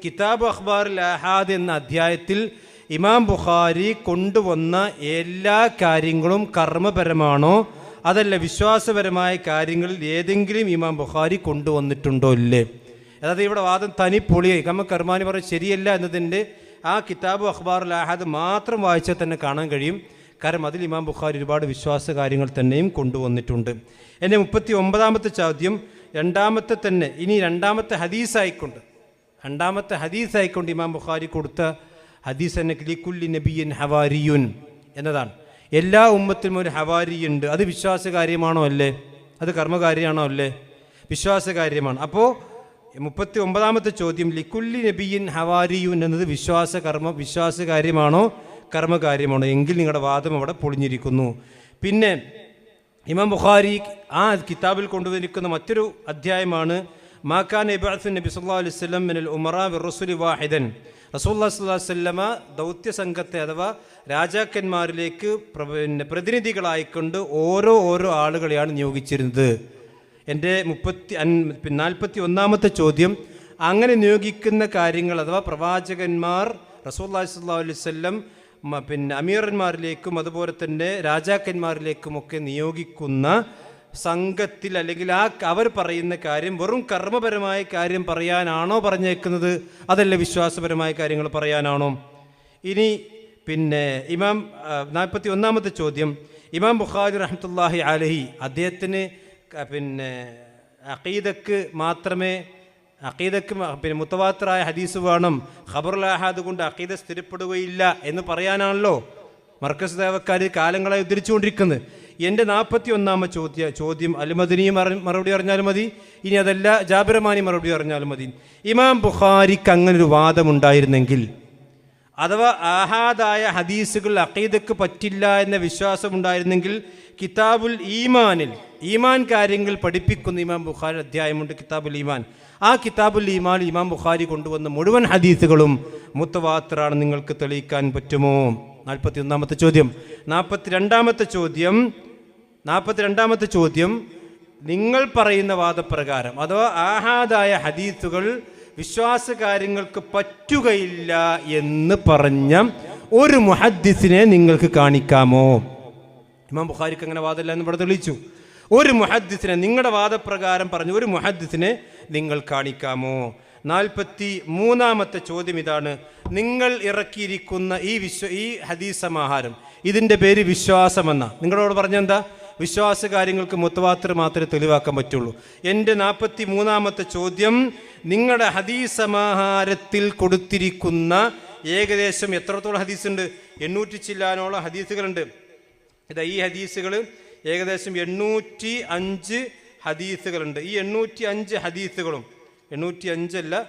കിതാബ് അഖ്ബാറുൽ ആഹാദ് എന്ന അധ്യായത്തിൽ ഇമാം ബുഖാരി കൊണ്ടുവന്ന എല്ലാ കാര്യങ്ങളും കർമ്മപരമാണോ അതല്ല വിശ്വാസപരമായ കാര്യങ്ങളിൽ ഏതെങ്കിലും ഇമാം ബുഖാരി കൊണ്ടുവന്നിട്ടുണ്ടോ ഇല്ലേ? അതായത് ഇവിടെ വാദം തനിപ്പൊളിയായി കർമാനി പറയും ശരിയല്ല എന്നതിൻ്റെ ആ കിതാബ് അഖ്ബാറുൽ ആഹാദ് മാത്രം വായിച്ചാൽ തന്നെ കാണാൻ കഴിയും. കാരണം അതിൽ ഇമാം ബുഖാരി ഒരുപാട് വിശ്വാസ കാര്യങ്ങൾ തന്നെയും കൊണ്ടുവന്നിട്ടുണ്ട്. എൻ്റെ 39ാമത്തെ ചോദ്യം രണ്ടാമത്തെ തന്നെ, ഇനി രണ്ടാമത്തെ ഹദീസായിക്കൊണ്ട് ഇമാം ബുഖാരി കൊടുത്ത ഹദീസ് തന്നെ ലിക്കുല്ലി നബിയ്യിൻ ഹവാരിയുൻ എന്നതാണ്. എല്ലാ ഉമ്മത്തിലും ഒരു ഹവാരിയുണ്ട്. അത് വിശ്വാസകാര്യമാണോ അല്ലേ? അത് കർമ്മകാര്യമാണോ അല്ലേ? വിശ്വാസകാര്യമാണ്. അപ്പോൾ 39ാമത്തെ ചോദ്യം ലിക്കുല്ലി നബിയ്യിൻ ഹവാരിയുൻ എന്നത് വിശ്വാസകാര്യമാണോ കർമ്മകാര്യമാണോ? എങ്കിൽ നിങ്ങളുടെ വാദം അവിടെ പൊളിഞ്ഞിരിക്കുന്നു. പിന്നെ ഇമാം ബുഖാരി ആ കിതാബിൽ കൊണ്ടുവന്നിരിക്കുന്ന മറ്റൊരു അധ്യായമാണ് മാക്കാൻ ഇബ്അത്തു നബി സല്ലല്ലാഹു അലൈഹി വസല്ലം മിനൽ ഉമറാ ബിർറസൂലി വാഹിദൻ. റസൂലുള്ളാഹി സ്വല്ലല്ലാഹു അലൈഹി വസല്ലമ ദൗത്യ സംഘത്തെ അഥവാ രാജാക്കന്മാരിലേക്ക് പ്രതിനിധികളായിക്കൊണ്ട് ഓരോ ആളുകളെയാണ് നിയോഗിച്ചിരുന്നത്. എൻ്റെ 41ാമത്തെ ചോദ്യം, അങ്ങനെ നിയോഗിക്കുന്ന കാര്യങ്ങൾ അഥവാ പ്രവാചകന്മാർ റസൂലുള്ളാഹി സ്വല്ലല്ലാഹു അലൈഹി വസല്ലം അമീറന്മാരിലേക്കും അതുപോലെ തന്നെ രാജാക്കന്മാരിലേക്കുമൊക്കെ നിയോഗിക്കുന്ന സംഘത്തിൽ അല്ലെങ്കിൽ അവർ പറയുന്ന കാര്യം വെറും കർമ്മപരമായ കാര്യം പറയാനാണോ പറഞ്ഞേക്കുന്നത് അതല്ല വിശ്വാസപരമായ കാര്യങ്ങൾ പറയാനാണോ? ഇനി പിന്നെ 41ാമത്തെ ചോദ്യം, ഇമാം ബുഖാരി റഹ്മത്തുള്ളാഹി അലൈഹി അദ്ദേഹത്തിന് അഖീദക്ക് മുത്തവാത്തിറായ ഹദീസ് വേണം, ഖബറുൽ ആഹാദ് കൊണ്ട് അഖീദ സ്ഥിരപ്പെടുകയില്ല എന്ന് പറയാനാണല്ലോ മർക്കസ് ദേവക്കാർ കാലങ്ങളായി ഉദ്ധരിച്ചുകൊണ്ടിരിക്കുന്നത്. എൻ്റെ 41ാമത്തെ ചോദ്യം അൽമദനി മറുപടി അറിഞ്ഞാലും മതി, ഇനി അതല്ല ജാബിറമാനി മറുപടി അറിഞ്ഞാലും മതി. ഇമാം ബുഖാരിക്ക് അങ്ങനൊരു വാദമുണ്ടായിരുന്നെങ്കിൽ അഥവാ ആഹാദായ ഹദീസുകൾ അഖീദക്ക് പറ്റില്ല എന്ന വിശ്വാസമുണ്ടായിരുന്നെങ്കിൽ കിതാബുൽ ഈമാൻ കാര്യങ്ങൾ പഠിപ്പിക്കുന്ന ഇമാം ബുഖാരി അധ്യായമുണ്ട് കിതാബുൽ ഈമാൻ. ആ കിതാബുൽ ഈമാൻ ഇമാം ബുഖാരി കൊണ്ടുവന്ന മുഴുവൻ ഹദീസുകളും മുത്തവാത്തിറാണ് നിങ്ങൾക്ക് തെളിയിക്കാൻ പറ്റുമോ? 41ാമത്തെ ചോദ്യം. 42ാമത്തെ ചോദ്യം നിങ്ങൾ പറയുന്ന വാദപ്രകാരം അഥവാ ആഹാദായ ഹദീസുകൾ വിശ്വാസകാര്യങ്ങൾക്ക് പറ്റുകയില്ല എന്ന് പറഞ്ഞ ഒരു മുഹദ്ദിസിനെ നിങ്ങൾക്ക് കാണിക്കാമോ? ഇമാം ബുഖാരിക്ക് അങ്ങനെ വാദമില്ല എന്ന് ഇവിടെ തെളിയിച്ചു. ഒരു മുഹദ്ദിസിനെ നിങ്ങളുടെ വാദപ്രകാരം പറഞ്ഞു ഒരു മുഹദ്ദിസിനെ നിങ്ങൾ കാണിക്കാമോ? 43ാമത്തെ ചോദ്യം ഇതാണ്, നിങ്ങൾ ഇറക്കിയിരിക്കുന്ന ഈ ഹദീസ് സമാഹാരം ഇതിൻ്റെ പേര് വിശ്വാസമെന്ന നിങ്ങളോട് പറഞ്ഞെന്താ? വിശ്വാസ കാര്യങ്ങൾക്ക് മുത്തവാത്തിർ മാത്രമേ തെളിവാക്കാൻ പറ്റുള്ളൂ. എൻ്റെ 43ാമത്തെ ചോദ്യം, നിങ്ങളുടെ ഹദീസ് സമാഹാരത്തിൽ കൊടുത്തിരിക്കുന്ന ഏകദേശം എത്രത്തോളം ഹദീസുണ്ട്? 800 ചില്ലാനോളം ഹദീസുകളുണ്ട്. ഈ ഹദീസുകൾ ഏകദേശം 805 ഹദീസുകളുണ്ട്. ഈ 805 ഹദീസുകളും 810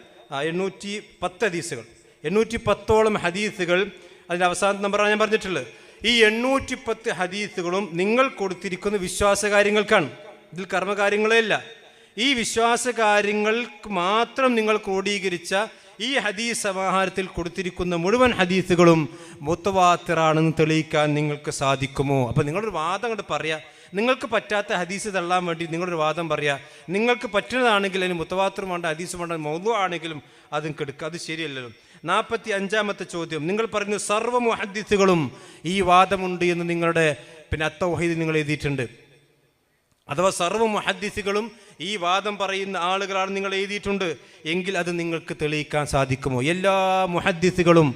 ഹദീസുകൾ 810ഓളം ഹദീസുകൾ അതിൻ്റെ അവസാന നമ്പറാണ് ഞാൻ പറഞ്ഞിട്ടുള്ളത്. ഈ 810 ഹദീസുകളും നിങ്ങൾ കൊടുത്തിരിക്കുന്ന വിശ്വാസകാര്യങ്ങൾക്കാണ്, ഇതിൽ കർമ്മകാര്യങ്ങളേ അല്ല. ഈ വിശ്വാസകാര്യങ്ങൾക്ക് മാത്രം നിങ്ങൾ ക്രോഡീകരിച്ച ഈ ഹദീസ് സമാഹാരത്തിൽ കൊടുത്തിരിക്കുന്ന മുഴുവൻ ഹദീസുകളും മുത്തവാത്തിറാണെന്ന് തെളിയിക്കാൻ നിങ്ങൾക്ക് സാധിക്കുമോ? അപ്പോൾ നിങ്ങളൊരു വാദം അങ്ങോട്ട് പറയാം. നിങ്ങൾക്ക് പറ്റാത്ത ഹദീസ് തള്ളാൻ വേണ്ടി നിങ്ങളൊരു വാദം പറയാം. നിങ്ങൾക്ക് പറ്റുന്നതാണെങ്കിൽ അതിന് മുത്തവാത്തിർ വേണ്ട, ഹദീസ് വേണ്ട, മൗദൂ ആണെങ്കിലും അതും കെടുക്കുക. അത് ശരിയല്ലല്ലോ. 45ാമത്തെ ചോദ്യം, നിങ്ങൾ പറയുന്ന സർവ്വ മുഹദ്ദിസുകളും ഈ വാദമുണ്ട് എന്ന് നിങ്ങളുടെ അത്തൗഹീദ് നിങ്ങൾ എഴുതിയിട്ടുണ്ട്. അഥവാ സർവ്വ മുഹദ്ദിസുകളും ഈ വാദം പറയുന്ന ആളുകളാണ് നിങ്ങൾ എഴുതിയിട്ടുണ്ട് എങ്കിൽ അത് നിങ്ങൾക്ക് തെളിയിക്കാൻ സാധിക്കുമോ? എല്ലാ മുഹദ്ദിസുകളും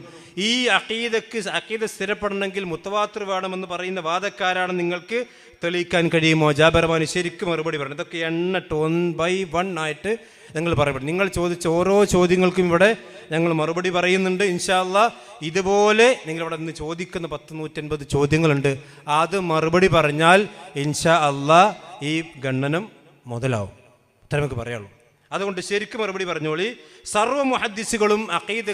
ഈ അഖീദ സ്ഥിരപ്പെടണമെങ്കിൽ മുത്തവാത്തിർ വേണമെന്ന് പറയുന്ന വാദക്കാരാണ് നിങ്ങൾക്ക് തെളിയിക്കാൻ കഴിയുമോ? ജാബിറമാനി ശരിക്കും മറുപടി പറഞ്ഞു. ഇതൊക്കെ എണ്ണിട്ട് 1 by 1 ആയിട്ട് നിങ്ങൾ പറയപ്പെടും. നിങ്ങൾ ചോദിച്ച ഓരോ ചോദ്യങ്ങൾക്കും ഇവിടെ ഞങ്ങൾ മറുപടി പറയുന്നുണ്ട്. ഇൻഷാ അല്ലാഹ് ഇതുപോലെ നിങ്ങളിവിടെ നിന്ന് ചോദിക്കുന്ന 150 ചോദ്യങ്ങളുണ്ട്. അത് മറുപടി പറഞ്ഞാൽ ഇൻഷാ അല്ലാഹ് ഈ ഗണ്ണനം മുതലാവും. അത്ര നമുക്ക് പറയുള്ളൂ. അതുകൊണ്ട് ശരിക്കും മറുപടി പറഞ്ഞോളി. സർവ്വ മുഹദ്ദിസുകളും അഖീദ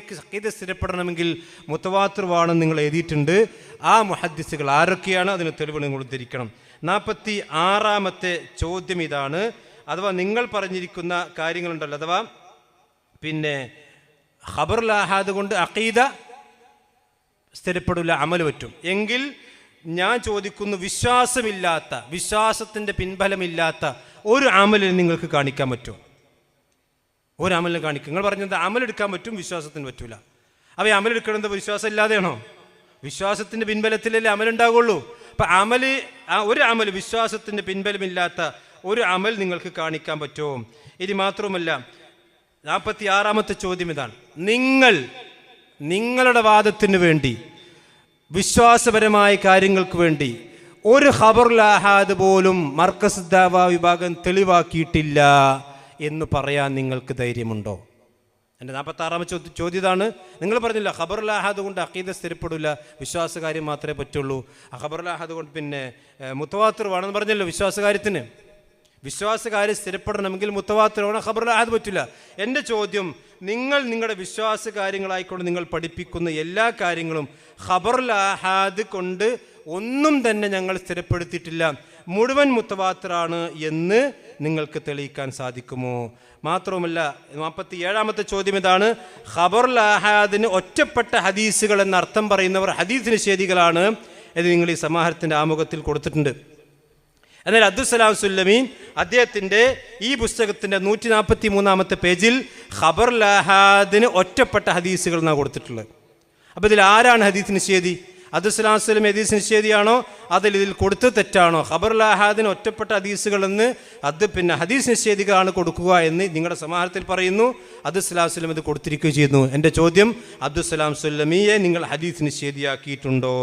സ്ഥിരപ്പെടണമെങ്കിൽ മുത്തവാത്തിർ വേണം നിങ്ങൾ എഴുതിയിട്ടുണ്ട്. ആ മുഹദ്ദിസുകൾ ആരൊക്കെയാണ്? അതിന് തെളിവ് നിങ്ങൾ ഉദ്ധരിക്കണം. 46ാമത്തെ ചോദ്യം ഇതാണ്, അഥവാ നിങ്ങൾ പറഞ്ഞിരിക്കുന്ന കാര്യങ്ങളുണ്ടല്ലോ, അഥവാ ഖബറുൽ ആഹാദ് കൊണ്ട് അഖീദ സ്ഥിരപ്പെടില്ല, അമല് പറ്റും എങ്കിൽ ഞാൻ ചോദിക്കുന്നു, വിശ്വാസത്തിൻ്റെ പിൻബലമില്ലാത്ത ഒരു അമലിന് നിങ്ങൾക്ക് കാണിക്കാൻ പറ്റുമോ? ഒരു അമലിനെ കാണിക്കും. നിങ്ങൾ പറഞ്ഞത് അമലെടുക്കാൻ പറ്റും, വിശ്വാസത്തിന് പറ്റൂല. അപ്പോൾ ഈ അമലെടുക്കണമെന്ന് വിശ്വാസം ഇല്ലാതെയാണോ? വിശ്വാസത്തിൻ്റെ പിൻബലത്തിലല്ലേ അമലുണ്ടാകുള്ളൂ. അപ്പം ഒരു അമൽ, വിശ്വാസത്തിൻ്റെ പിൻബലമില്ലാത്ത ഒരു അമൽ നിങ്ങൾക്ക് കാണിക്കാൻ പറ്റുമോ? ഇനി മാത്രവുമല്ല, 46ാമത്തെ ചോദ്യം ഇതാണ്. നിങ്ങളുടെ വാദത്തിന് വേണ്ടി, വിശ്വാസപരമായ കാര്യങ്ങൾക്ക് വേണ്ടി ഒരു ഖബറുൽ ആഹാദ് പോലും മർക്കസ് ദഅവ വിഭാഗം തെളിവാക്കിയിട്ടില്ല എന്ന് പറയാൻ നിങ്ങൾക്ക് ധൈര്യമുണ്ടോ? എൻ്റെ 46ാമത്തെ ചോദ്യം ഇതാണ്. നിങ്ങൾ പറഞ്ഞില്ല ഖബറുൽ ആഹാദ് കൊണ്ട് അഖീദ സ്ഥിരപ്പെടില്ല, വിശ്വാസകാര്യം മാത്രമേ പറ്റുള്ളൂ. ആ ഖബറുൽ ആഹാദ് കൊണ്ട് പിന്നെ മുത്തവാത്തിർ വേണമെന്ന് പറഞ്ഞല്ലോ. വിശ്വാസകാര്യം സ്ഥിരപ്പെടണമെങ്കിൽ മുത്തവാത്തിർ വേണം, ഖബറുൽ ആഹാദ് പറ്റില്ല. എൻ്റെ ചോദ്യം, നിങ്ങളുടെ വിശ്വാസ കാര്യങ്ങളായിക്കൊണ്ട് നിങ്ങൾ പഠിപ്പിക്കുന്ന എല്ലാ കാര്യങ്ങളും ഖബറുൽ ആഹാദ് കൊണ്ട് ഒന്നും തന്നെ ഞങ്ങൾ സ്ഥിരപ്പെടുത്തിയിട്ടില്ല, മുഴുവൻ മുത്തവാത്തിറാണ് എന്ന് നിങ്ങൾക്ക് തെളിയിക്കാൻ സാധിക്കുമോ? മാത്രവുമല്ല, 47ാമത്തെ ചോദ്യം ഇതാണ്. ഖബറുൽ ആഹാദിന് ഒറ്റപ്പെട്ട ഹദീസുകൾ എന്ന അർത്ഥം പറയുന്നവർ ഹദീസ് നിഷേധികളാണ് എന്ന് നിങ്ങൾ ഈ സമാഹാരത്തിൻ്റെ ആമുഖത്തിൽ കൊടുത്തിട്ടുണ്ട്. എന്നാൽ അബ്ദുസ്സലാം സുല്ലമി അദ്ദേഹത്തിൻ്റെ ഈ പുസ്തകത്തിൻ്റെ 143ാമത്തെ പേജിൽ ഖബറുൽ ആഹാദിന് ഒറ്റപ്പെട്ട ഹദീസുകൾ എന്നാണ് കൊടുത്തിട്ടുള്ളത്. അപ്പോൾ ഇതിൽ ആരാണ് ഹദീസ് നിഷേധി? അബ്ദുസ്സലാം സുല്ലമി ഹദീസ് നിഷേധിയാണോ? ഇതിൽ കൊടുത്ത് തെറ്റാണോ? ഖബറുൽ ആഹാദിന് ഒറ്റപ്പെട്ട ഹദീസുകളെന്ന് പിന്നെ ഹദീസ് നിഷേധികളാണ് കൊടുക്കുക എന്ന് നിങ്ങളുടെ സമാഹാരത്തിൽ പറയുന്നു. അബ്ദുസ്സലാം സുല്ലമി ഇത് കൊടുത്തിരിക്കുകയും ചെയ്യുന്നു. എൻ്റെ ചോദ്യം, അബ്ദുസ്സലാം സുല്ലമിയെ നിങ്ങൾ ഹദീസ് നിഷേധിയാക്കിയിട്ടുണ്ടോ?